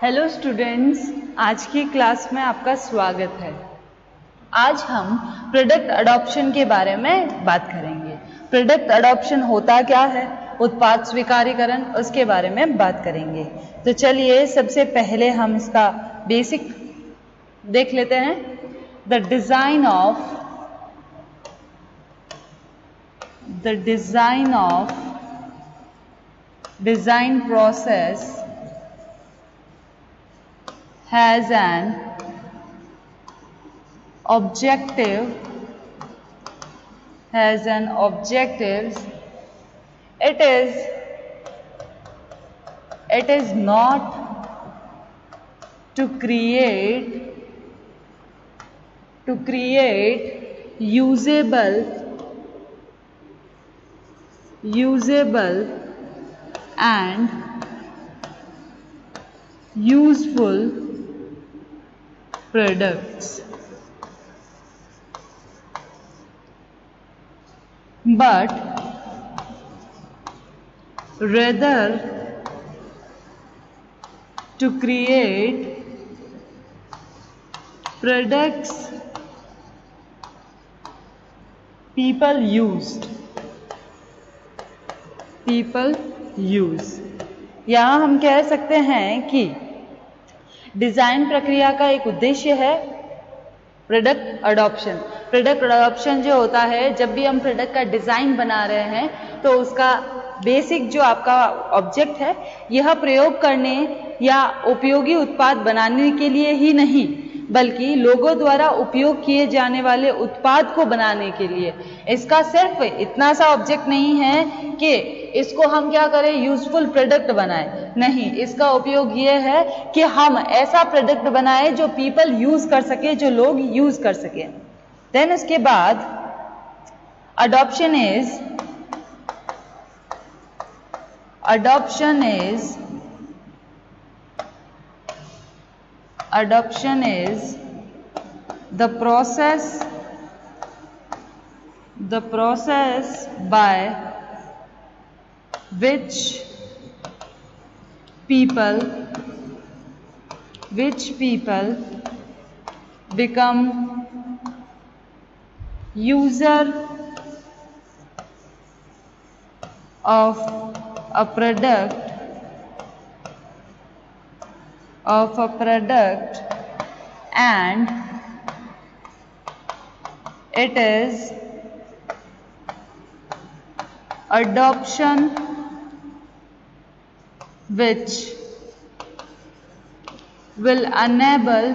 Hello students, आज की class में आपका स्वागत है। आज हम प्रोडक्ट अडॉप्शन के बारे में बात करेंगे। प्रोडक्ट अडॉप्शन होता क्या है, उत्पाद स्वीकारीकरण, उसके बारे में बात करेंगे। तो चलिए सबसे पहले हम इसका बेसिक देख लेते हैं। The design process has an objective. It is not to create usable and useful products, but rather to create products people use। यहाँ हम कह सकते हैं कि डिजाइन प्रक्रिया का एक उद्देश्य है प्रोडक्ट अडॉप्शन जो होता है, जब भी हम प्रोडक्ट का डिजाइन बना रहे हैं तो उसका बेसिक जो आपका ऑब्जेक्ट है, यह प्रयोग करने या उपयोगी उत्पाद बनाने के लिए ही नहीं, बल्कि लोगों द्वारा उपयोग किए जाने वाले उत्पाद को बनाने के लिए। इसका सिर्फ इतना सा ऑब्जेक्ट नहीं है कि इसको हम क्या करें, यूजफुल प्रोडक्ट बनाएं। नहीं, इसका उपयोग ये है कि हम ऐसा प्रोडक्ट बनाएं जो पीपल यूज कर सके, जो लोग यूज कर सके। देन उसके बाद adoption is the process by which people become user of a product and it is adoption which will enable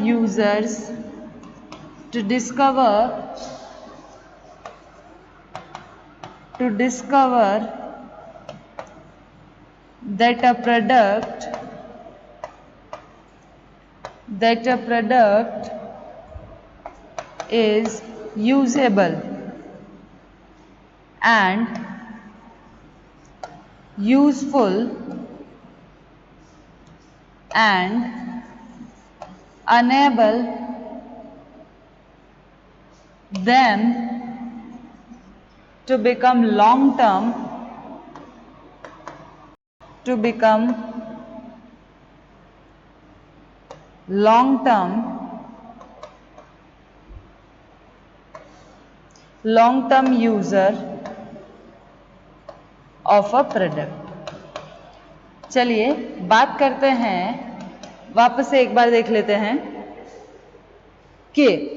users to discover that a product is usable and useful and enable them to become long-term user of a product। चलिए बात करते हैं, वापस से एक बार देख लेते हैं कि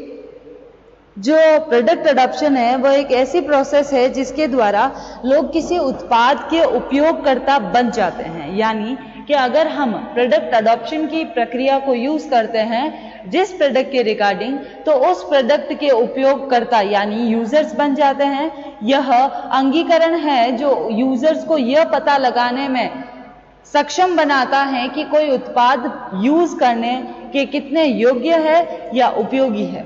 जो प्रोडक्ट अडॉप्शन है वो एक ऐसी प्रोसेस है जिसके द्वारा लोग किसी उत्पाद के उपयोगकर्ता बन जाते हैं। यानी कि अगर हम प्रोडक्ट अडॉप्शन की प्रक्रिया को यूज करते हैं जिस प्रोडक्ट के रिगार्डिंग, तो उस प्रोडक्ट के उपयोगकर्ता यानी यूजर्स बन जाते हैं। यह अंगीकरण है जो यूजर्स को यह पता लगाने में सक्षम बनाता है कि कोई उत्पाद यूज करने के कितने योग्य है या उपयोगी है,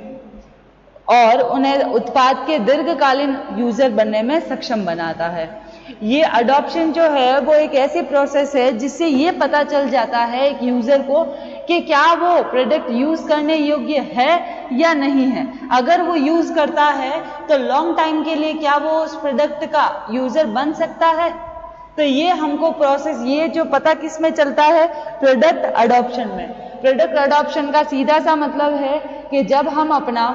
और उन्हें उत्पाद के दीर्घकालीन यूजर बनने में सक्षम बनाता है। ये अडॉप्शन जो है वो एक ऐसी प्रोसेस है जिससे ये पता चल जाता है एक यूजर को कि क्या वो प्रोडक्ट यूज करने योग्य है या नहीं है। अगर वो यूज करता है तो लॉन्ग टाइम के लिए क्या वो उस प्रोडक्ट का यूजर बन सकता है। तो ये हमको प्रोसेस, ये जो पता किस में चलता है, प्रोडक्ट अडॉप्शन में। प्रोडक्ट अडॉप्शन का सीधा सा मतलब है कि जब हम अपना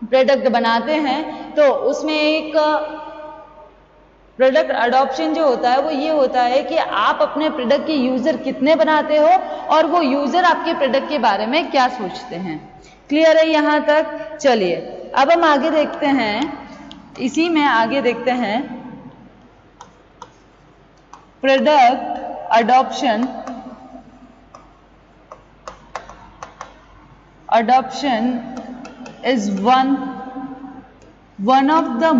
प्रोडक्ट बनाते हैं तो उसमें एक प्रोडक्ट अडॉप्शन जो होता है वो ये होता है कि आप अपने प्रोडक्ट के यूजर कितने बनाते हो और वो यूजर आपके प्रोडक्ट के बारे में क्या सोचते हैं। क्लियर है यहां तक? चलिए अब हम आगे देखते हैं, इसी में आगे देखते हैं product adoption. Adoption is one of the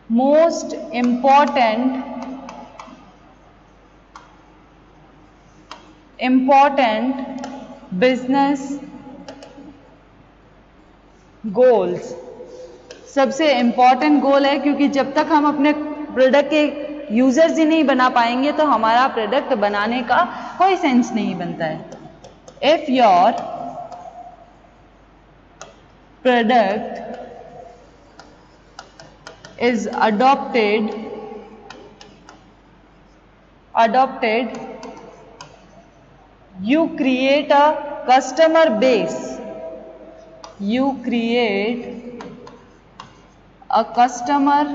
most important business goals। सबसे इंपॉर्टेंट गोल है, क्योंकि जब तक हम अपने प्रोडक्ट के यूजर्स ही नहीं बना पाएंगे तो हमारा प्रोडक्ट बनाने का कोई सेंस नहीं बनता है। If your product is adopted, you create a customer base, you create a customer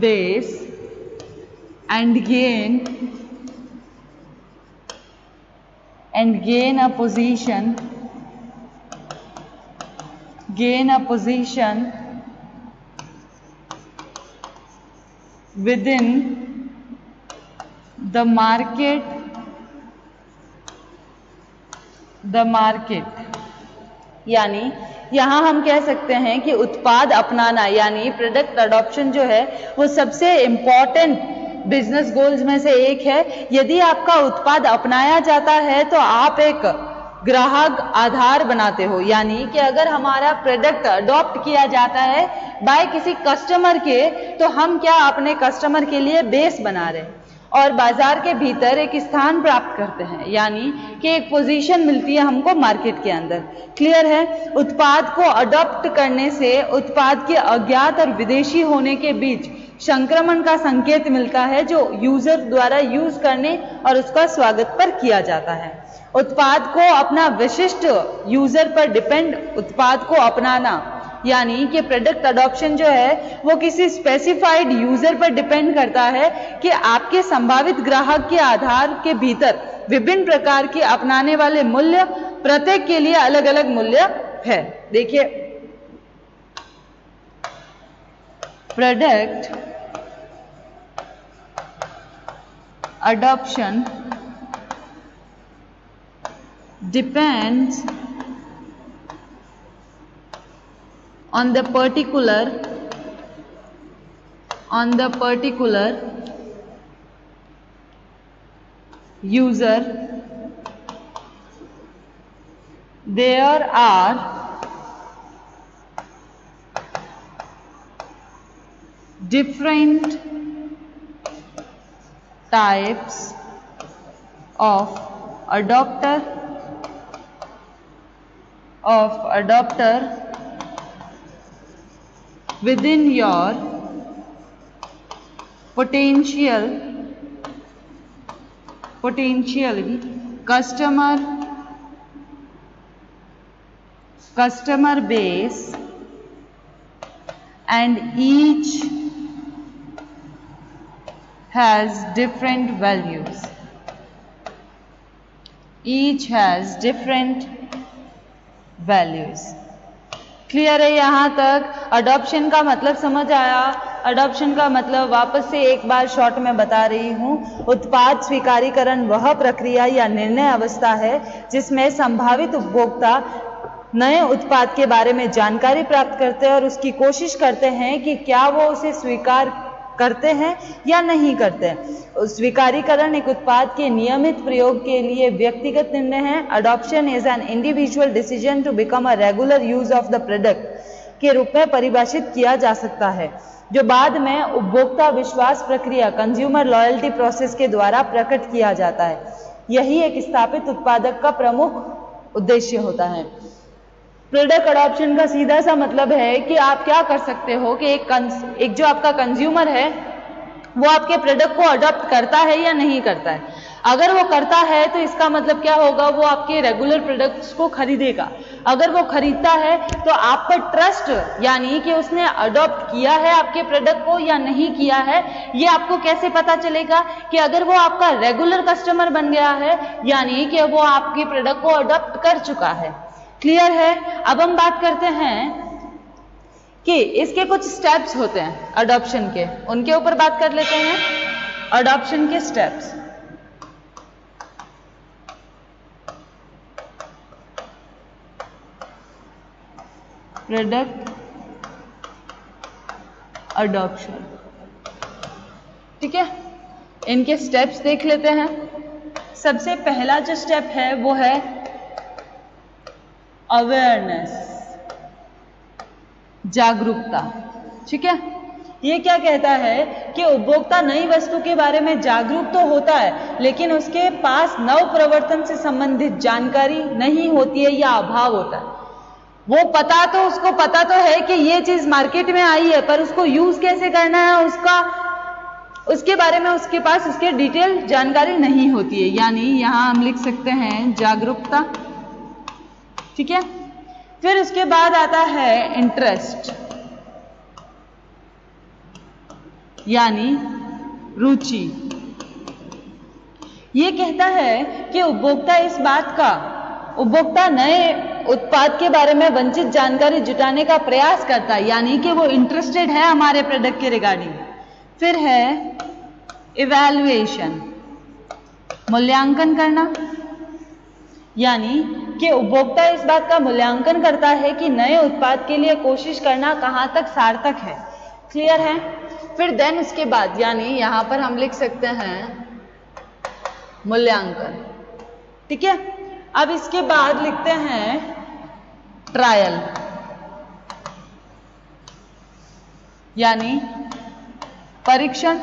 base and gain a position within the market यानी यहां हम कह सकते हैं कि उत्पाद अपनाना यानी प्रोडक्ट अडॉप्शन जो है वो सबसे इंपॉर्टेंट बिजनेस गोल्स में से एक है। यदि आपका उत्पाद अपनाया जाता है तो आप एक ग्राहक आधार बनाते हो, यानी कि अगर हमारा प्रोडक्ट अडॉप्ट किया जाता है बाय किसी कस्टमर के, तो हम क्या अपने कस्टमर के लिए बेस बना रहे हैं और बाजार के भीतर एक स्थान प्राप्त करते हैं, यानी कि एक पोजीशन मिलती है हमको मार्केट के अंदर। क्लियर है? उत्पाद को अडॉप्ट करने से उत्पाद के अज्ञात और विदेशी होने के बीच संक्रमण का संकेत मिलता है, जो यूजर द्वारा यूज करने और उसका स्वागत पर किया जाता है। उत्पाद को अपना विशिष्ट यूजर पर डिपेंड उत्पाद को अपनाना, यानी कि प्रोडक्ट अडॉप्शन जो है वो किसी स्पेसिफाइड यूजर पर डिपेंड करता है कि आपके संभावित ग्राहक के आधार के भीतर विभिन्न प्रकार के अपनाने वाले मूल्य, प्रत्येक के लिए अलग अलग मूल्य है। देखिए, product adoption depends on the particular user. There are different types of adopter within your potential customer base, and each has different values. Clear है यहां तक? अडॉप्शन का मतलब समझ आया? अडॉप्शन का मतलब वापस से एक बार शॉर्ट में बता रही हूं। उत्पाद स्वीकारीकरण वह प्रक्रिया या निर्णय अवस्था है जिसमें संभावित उपभोक्ता नए उत्पाद के बारे में जानकारी प्राप्त करते हैं और उसकी कोशिश करते हैं कि क्या वो उसे स्वीकार करते हैं या नहीं करते। स्वीकारीकरण एक उत्पाद के नियमित प्रयोग के लिए व्यक्तिगत निर्णय है। Adoption is an individual decision to become a regular use of the product के रूप में परिभाषित किया जा सकता है, जो बाद में उपभोक्ता विश्वास प्रक्रिया कंज्यूमर लॉयल्टी प्रोसेस के द्वारा प्रकट किया जाता है। यही एक स्थापित उत्पादक का प्रमुख उद्देश्य होता है। प्रोडक्ट अडॉप्शन का सीधा सा मतलब है कि आप क्या कर सकते हो कि एक जो आपका कंज्यूमर है वो आपके प्रोडक्ट को अडॉप्ट करता है या नहीं करता है। अगर वो करता है तो इसका मतलब क्या होगा, वो आपके रेगुलर प्रोडक्ट्स को खरीदेगा। अगर वो खरीदता है तो आप पर ट्रस्ट, यानी कि उसने अडॉप्ट किया है आपके प्रोडक्ट को या नहीं किया है, ये आपको कैसे पता चलेगा कि अगर वो आपका रेगुलर कस्टमर बन गया है यानी कि वो आपके प्रोडक्ट को अडॉप्ट कर चुका है। क्लियर है। अब हम बात करते हैं कि इसके कुछ स्टेप्स होते हैं अडॉप्शन के, उनके ऊपर बात कर लेते हैं। अडॉप्शन के स्टेप्स, प्रोडक्ट अडॉप्शन, ठीक है, इनके स्टेप्स देख लेते हैं। सबसे पहला जो स्टेप है वो है अवेयरनेस, जागरूकता। ठीक है, ये क्या कहता है कि उपभोक्ता नई वस्तु के बारे में जागरूक तो होता है लेकिन उसके पास नव प्रवर्तन से संबंधित जानकारी नहीं होती है या अभाव होता है। वो उसको पता तो है कि ये चीज मार्केट में आई है, पर उसको यूज कैसे करना है उसके बारे में उसके पास उसके डिटेल जानकारी नहीं होती है, यानी यहां हम लिख सकते हैं जागरूकता। ठीक है, फिर उसके बाद आता है इंटरेस्ट, यानी रुचि। ये कहता है कि उपभोक्ता नए उत्पाद के बारे में वंचित जानकारी जुटाने का प्रयास करता है, यानी कि वो इंटरेस्टेड है हमारे प्रोडक्ट के रिगार्डिंग। फिर है इवैल्यूएशन, मूल्यांकन करना, यानी कि उपभोक्ता इस बात का मूल्यांकन करता है कि नए उत्पाद के लिए कोशिश करना कहां तक सार्थक है। क्लियर है। फिर देन उसके बाद, यानी यहां पर हम लिख सकते हैं मूल्यांकन। ठीक है, अब इसके बाद लिखते हैं ट्रायल, यानी परीक्षण।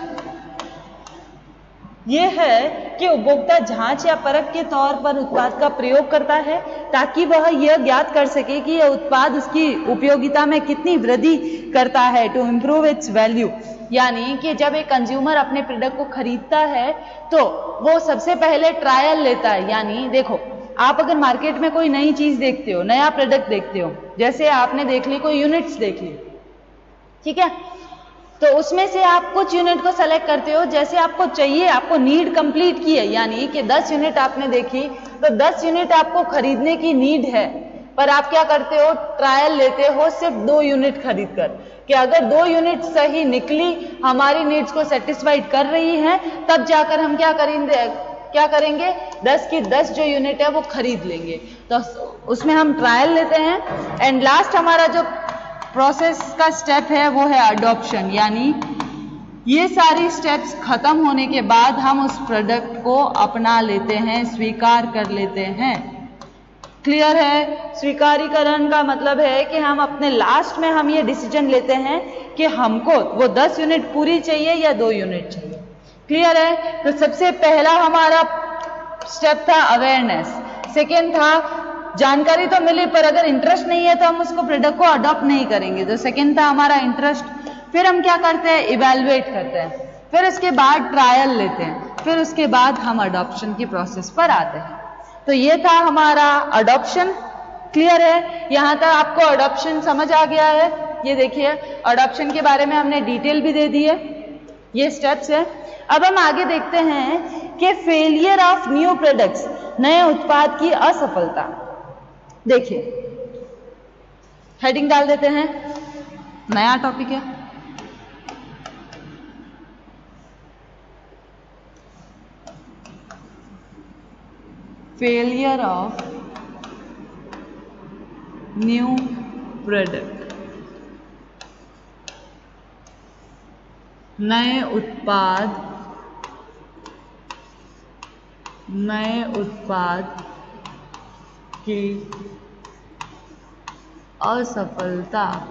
यह है कि उपभोक्ता जांच या परख के तौर पर उत्पाद का प्रयोग करता है ताकि वह यह ज्ञात कर सके कि यह उत्पाद उसकी उपयोगिता में कितनी वृद्धि करता है, टू इम्प्रूव इट्स वैल्यू। यानी कि जब एक कंज्यूमर अपने प्रोडक्ट को खरीदता है तो वो सबसे पहले ट्रायल लेता है। यानी देखो, आप अगर मार्केट में कोई नई चीज देखते हो, नया प्रोडक्ट देखते हो, जैसे आपने देख ली कोई यूनिट्स देख ली, ठीक है, तो उसमें से आप कुछ यूनिट को सेलेक्ट करते हो जैसे आपको चाहिए, आपको नीड कंप्लीट की है, यानी कि 10 यूनिट आपने देखी तो 10 यूनिट आपको खरीदने की नीड है, पर आप क्या करते हो, ट्रायल लेते हो सिर्फ 2 यूनिट खरीद कर, कि अगर 2 यूनिट सही निकली, हमारी नीड्स को सेटिस्फाइड कर रही हैं, तब जाकर हम क्या करेंगे 10 की 10 जो यूनिट है वो खरीद लेंगे। तो उसमें हम ट्रायल लेते हैं। एंड लास्ट हमारा जो प्रोसेस का स्टेप है वो है अडॉप्शन, यानी ये सारी स्टेप्स खत्म होने के बाद हम उस प्रोडक्ट को अपना लेते हैं, स्वीकार कर लेते हैं। क्लियर है। स्वीकारीकरण का मतलब है कि हम अपने लास्ट में हम ये डिसीजन लेते हैं कि हमको वो 10 यूनिट पूरी चाहिए या 2 यूनिट चाहिए। क्लियर है। तो सबसे पहला हमारा स्टेप था अवेयरनेस, सेकेंड था जानकारी तो मिली पर अगर इंटरेस्ट नहीं है तो हम उसको प्रोडक्ट को अडॉप्ट नहीं करेंगे, तो सेकेंड था हमारा इंटरेस्ट। फिर हम क्या करते हैं, इवैल्यूएट करते हैं, फिर उसके बाद ट्रायल लेते हैं, फिर उसके बाद हम अडॉप्शन की प्रोसेस पर आते हैं। तो ये था हमारा अडॉप्शन। क्लियर है। यहां तक आपको अडॉप्शन समझ आ गया है। ये देखिए, अडॉप्शन के बारे में हमने डिटेल भी दे दी है, ये स्टेप्स है। अब हम आगे देखते हैं कि फेलियर ऑफ न्यू प्रोडक्ट्स, नए उत्पाद की असफलता। देखिए, हेडिंग डाल देते हैं, नया टॉपिक है। फेलियर ऑफ न्यू प्रोडक्ट, नए उत्पाद की असफलताएं,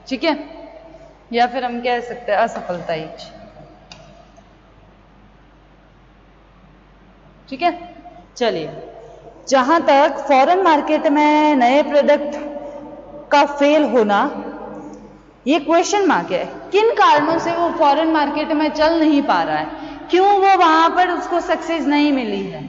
ठीक है, या फिर हम कह सकते हैं असफलताएं। ठीक है, चलिए, जहां तक फॉरेन मार्केट में नए प्रोडक्ट का फेल होना, ये क्वेश्चन मार्क है। किन कारणों से वो फॉरेन मार्केट में चल नहीं पा रहा है, क्यों वो वहां पर उसको सक्सेस नहीं मिली है,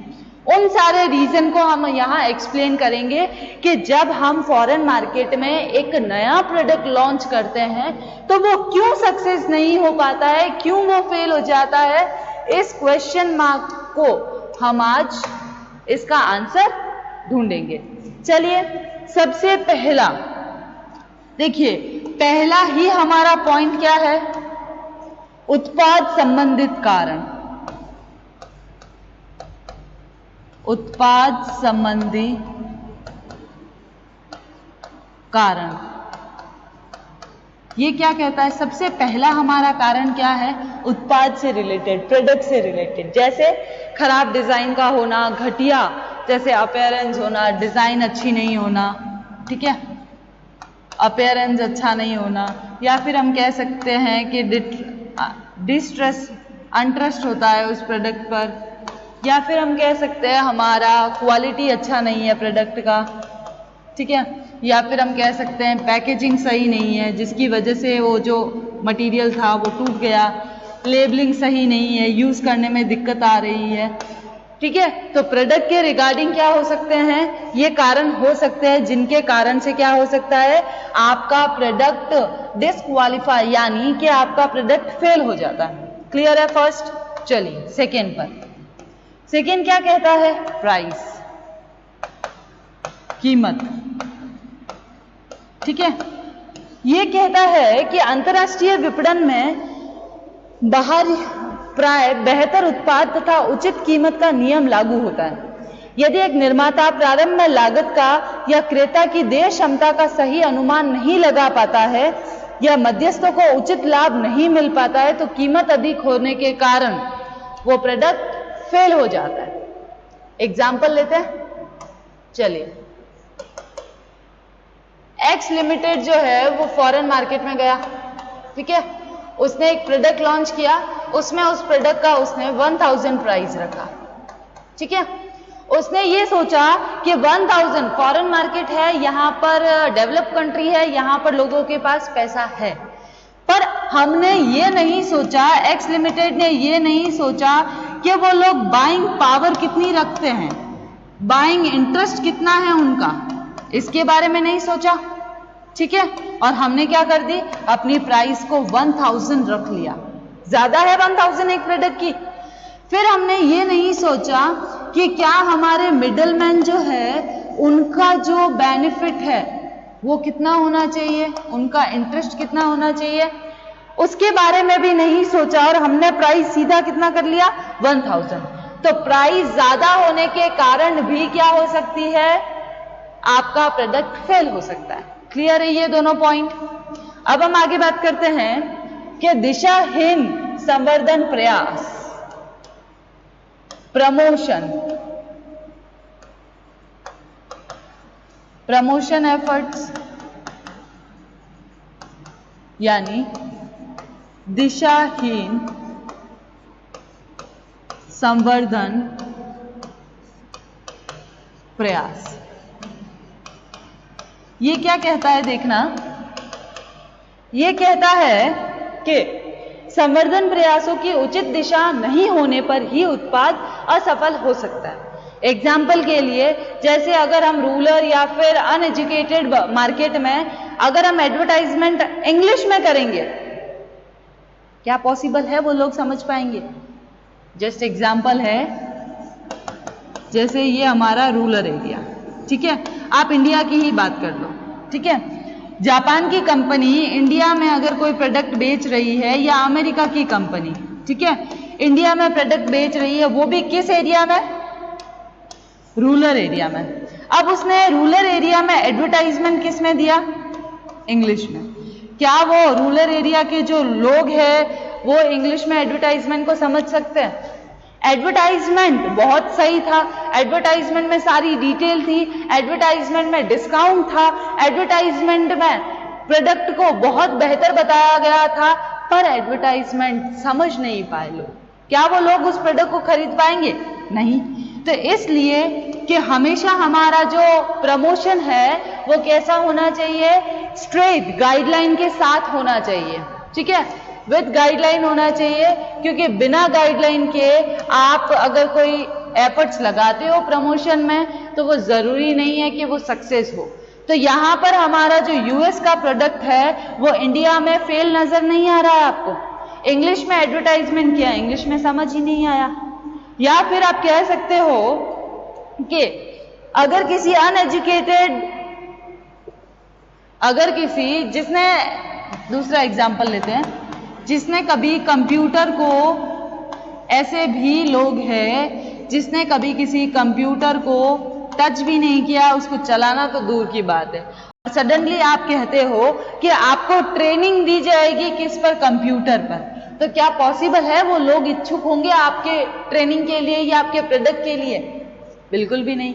उन सारे रीजन को हम यहाँ एक्सप्लेन करेंगे कि जब हम फॉरेन मार्केट में एक नया प्रोडक्ट लॉन्च करते हैं तो वो क्यों सक्सेस नहीं हो पाता है, क्यों वो फेल हो जाता है। इस क्वेश्चन मार्क को हम आज इसका आंसर ढूंढेंगे। चलिए, सबसे पहला देखिए, पहला ही हमारा पॉइंट क्या है, उत्पाद संबंधित कारण। उत्पाद संबंधी कारण, ये क्या कहता है, सबसे पहला हमारा कारण क्या है, उत्पाद से रिलेटेड, प्रोडक्ट से रिलेटेड। जैसे खराब डिजाइन का होना, घटिया जैसे अपीयरेंस होना, डिजाइन अच्छी नहीं होना, ठीक है, अपीयरेंस अच्छा नहीं होना, या फिर हम कह सकते हैं कि डिस्ट्रस्ट, अनट्रस्ट होता है उस प्रोडक्ट पर, या फिर हम कह सकते हैं हमारा क्वालिटी अच्छा नहीं है प्रोडक्ट का, ठीक है, या फिर हम कह सकते हैं पैकेजिंग सही नहीं है जिसकी वजह से वो जो मटेरियल था वो टूट गया, लेबलिंग सही नहीं है, यूज करने में दिक्कत आ रही है, ठीक है। तो प्रोडक्ट के रिगार्डिंग क्या हो सकते हैं, ये कारण हो सकते हैं जिनके कारण से क्या हो सकता है, आपका प्रोडक्ट डिस्क्वालीफाई, यानी कि आपका प्रोडक्ट फेल हो जाता है। क्लियर है फर्स्ट। चलिए सेकेंड पर, सेकेंड क्या कहता है, प्राइस, कीमत, ठीक है। ये कहता है कि अंतर्राष्ट्रीय विपणन में बाहर प्राय बेहतर उत्पाद तथा उचित कीमत का नियम लागू होता है। यदि एक निर्माता प्रारंभ में लागत का या क्रेता की देय क्षमता का सही अनुमान नहीं लगा पाता है या मध्यस्थों को उचित लाभ नहीं मिल पाता है तो कीमत अधिक होने के कारण वो प्रोडक्ट फेल हो जाता है। एग्जाम्पल लेते हैं, चलिए, एक्स लिमिटेड जो है वो फॉरेन मार्केट में गया, ठीक है, उसने एक प्रोडक्ट लॉन्च किया, उसमें उस प्रोडक्ट का उसने 1000 प्राइस रखा, ठीक है। उसने ये सोचा कि 1000 फॉरेन मार्केट है, यहाँ पर डेवलप कंट्री है, यहाँ पर लोगों के पास पैसा है, पर हमने ये नहीं सोचा, एक्स लिमिटेड ने ये नहीं सोचा कि वो लोग बाइंग पावर कितनी रखते हैं, बाइंग इंटरेस्ट कितना है उनका, इसके बारे में नहीं सोचा, ठीक है। और हमने क्या कर दी, अपनी प्राइस को 1000 रख लिया, ज्यादा है 1000 एक प्रोडक्ट की। फिर हमने ये नहीं सोचा कि क्या हमारे मिडलमैन जो है उनका जो बेनिफिट है वो कितना होना चाहिए, उनका इंटरेस्ट कितना होना चाहिए, उसके बारे में भी नहीं सोचा और हमने प्राइस सीधा कितना कर लिया, 1000। तो प्राइस ज्यादा होने के कारण भी क्या हो सकती है, आपका प्रोडक्ट फेल हो सकता है। क्लियर है ये दोनों पॉइंट। अब हम आगे बात करते हैं कि दिशाहीन संवर्धन प्रयास, प्रमोशन एफर्ट्स, यानी दिशाहीन संवर्धन प्रयास। ये क्या कहता है, देखना, ये कहता है कि संवर्धन प्रयासों की उचित दिशा नहीं होने पर ही उत्पाद असफल हो सकता है। एग्जाम्पल के लिए, जैसे अगर हम रूरल या फिर अनएजुकेटेड मार्केट में अगर हम एडवर्टाइजमेंट इंग्लिश में करेंगे, क्या पॉसिबल है वो लोग समझ पाएंगे? जस्ट एग्जाम्पल है, जैसे ये हमारा रूरल एरिया, ठीक है, आप इंडिया की ही बात कर लो, ठीक है। जापान की कंपनी इंडिया में अगर कोई प्रोडक्ट बेच रही है या अमेरिका की कंपनी, ठीक है, इंडिया में प्रोडक्ट बेच रही है, वो भी किस एरिया में, रूरल एरिया में। अब उसने रूरल एरिया में एडवर्टाइजमेंट किस में दिया, इंग्लिश में। क्या वो रूरल एरिया के जो लोग हैं वो इंग्लिश में एडवर्टाइजमेंट को समझ सकते हैं? एडवर्टाइजमेंट बहुत सही था, एडवर्टाइजमेंट में सारी डिटेल थी, एडवर्टाइजमेंट में डिस्काउंट था, एडवर्टाइजमेंट में प्रोडक्ट को बहुत बेहतर बताया गया था, पर एडवर्टाइजमेंट समझ नहीं पाए लोग। क्या वो लोग उस प्रोडक्ट को खरीद पाएंगे? नहीं। तो इसलिए कि हमेशा हमारा जो प्रमोशन है वो कैसा होना चाहिए, स्ट्रेट गाइडलाइन के साथ होना चाहिए, ठीक है, विद गाइडलाइन होना चाहिए, क्योंकि बिना गाइडलाइन के आप अगर कोई एफर्ट्स लगाते हो प्रमोशन में तो वो जरूरी नहीं है कि वो सक्सेस हो। तो यहाँ पर हमारा जो यूएस का प्रोडक्ट है वो इंडिया में फेल नजर नहीं आ रहा है आपको। इंग्लिश में एडवर्टाइजमेंट किया, इंग्लिश में समझ ही नहीं आया। या फिर आप कह सकते हो कि अगर किसी अनएजुकेटेड, अगर किसी जिसने, दूसरा एग्जांपल लेते हैं, जिसने कभी कंप्यूटर को, ऐसे भी लोग हैं जिसने कभी किसी कंप्यूटर को टच भी नहीं किया, उसको चलाना तो दूर की बात है, और सडनली आप कहते हो कि आपको ट्रेनिंग दी जाएगी किस पर, कंप्यूटर पर, तो क्या पॉसिबल है वो लोग इच्छुक होंगे आपके ट्रेनिंग के लिए या आपके प्रोडक्ट के लिए? बिल्कुल भी नहीं।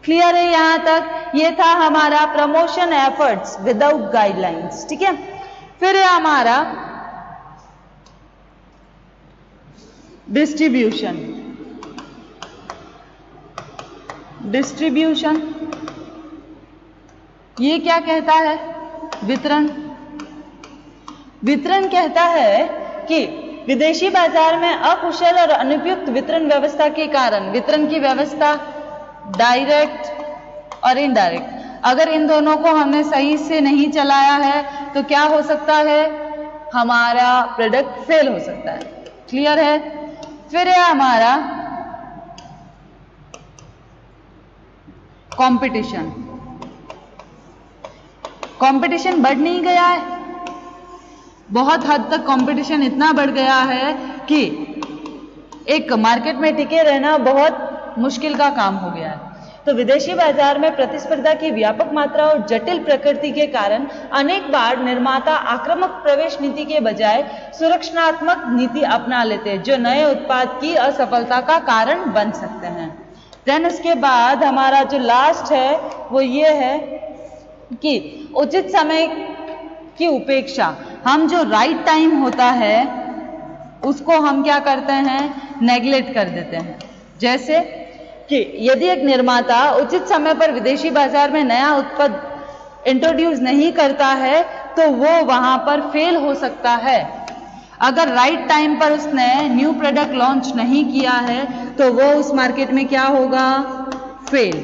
क्लियर है यहां तक? ये था हमारा प्रमोशन एफर्ट्स विदाउट गाइडलाइंस, ठीक है। फिर है हमारा डिस्ट्रीब्यूशन। डिस्ट्रीब्यूशन ये क्या कहता है? वितरण। वितरण कहता है कि विदेशी बाजार में अकुशल और अनुपयुक्त वितरण व्यवस्था के कारण, वितरण की व्यवस्था डायरेक्ट और इनडायरेक्ट, अगर इन दोनों को हमने सही से नहीं चलाया है तो क्या हो सकता है, हमारा प्रोडक्ट फेल हो सकता है। क्लियर है? फिर है हमारा कंपटीशन। कंपटीशन बढ़ नहीं गया है? बहुत हद तक कंपटीशन इतना बढ़ गया है कि एक मार्केट में टिके रहना बहुत मुश्किल का काम हो गया है। तो विदेशी बाजार में प्रतिस्पर्धा की व्यापक मात्रा और जटिल प्रकृति के कारण अनेक बार निर्माता आक्रामक प्रवेश नीति के बजाय सुरक्षात्मक नीति अपना लेते हैं, जो नए उत्पाद की असफलता का कारण बन सकते हैं। देन उसके बाद हमारा जो लास्ट है वो ये है कि उचित समय की उपेक्षा। हम जो राइट टाइम होता है उसको हम क्या करते हैं, नेग्लेक्ट कर देते हैं। जैसे कि यदि एक निर्माता उचित समय पर विदेशी बाजार में नया उत्पाद इंट्रोड्यूस नहीं करता है तो वो वहां पर फेल हो सकता है। अगर राइट टाइम पर उसने न्यू प्रोडक्ट लॉन्च नहीं किया है तो वो उस मार्केट में क्या होगा, फेल।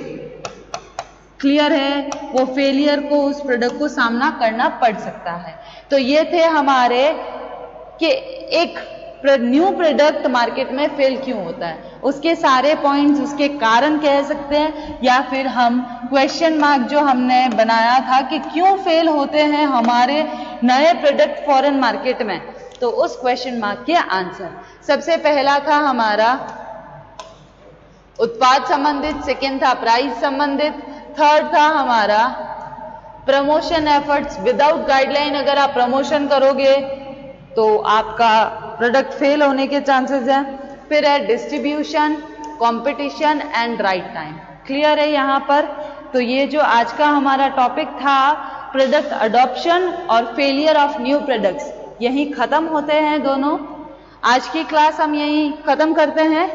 क्लियर है? वो फेलियर को, उस प्रोडक्ट को सामना करना पड़ सकता है। तो ये थे हमारे कि एक न्यू प्रोडक्ट मार्केट में फेल क्यों होता है, उसके सारे पॉइंट्स, उसके कारण कह सकते हैं, या फिर हम क्वेश्चन मार्क जो हमने बनाया था कि क्यों फेल होते हैं हमारे नए प्रोडक्ट फॉरेन मार्केट में, तो उस क्वेश्चन मार्क के आंसर सबसे पहला था हमारा उत्पाद संबंधित, सेकेंड था प्राइस संबंधित, थर्ड था हमारा प्रमोशन एफर्ट्स विदाउट गाइडलाइन। अगर आप प्रमोशन करोगे तो आपका प्रोडक्ट फेल होने के चांसेस हैं। फिर है distribution, competition and right time. Clear है यहाँ पर? तो ये जो आज का हमारा टॉपिक था प्रोडक्ट अडॉप्शन और फेलियर ऑफ न्यू प्रोडक्ट्स, यही खत्म होते हैं दोनों। आज की क्लास हम यही खत्म करते हैं।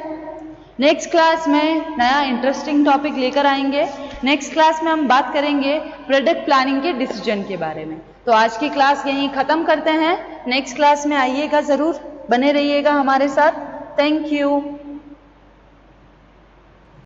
नेक्स्ट क्लास में नया इंटरेस्टिंग टॉपिक लेकर आएंगे। नेक्स्ट क्लास में हम बात करेंगे प्रोडक्ट प्लानिंग के डिसीजन के बारे में। तो आज की क्लास यहीं खत्म करते हैं। नेक्स्ट क्लास में आइएगा, जरूर बने रहिएगा हमारे साथ। Thank you.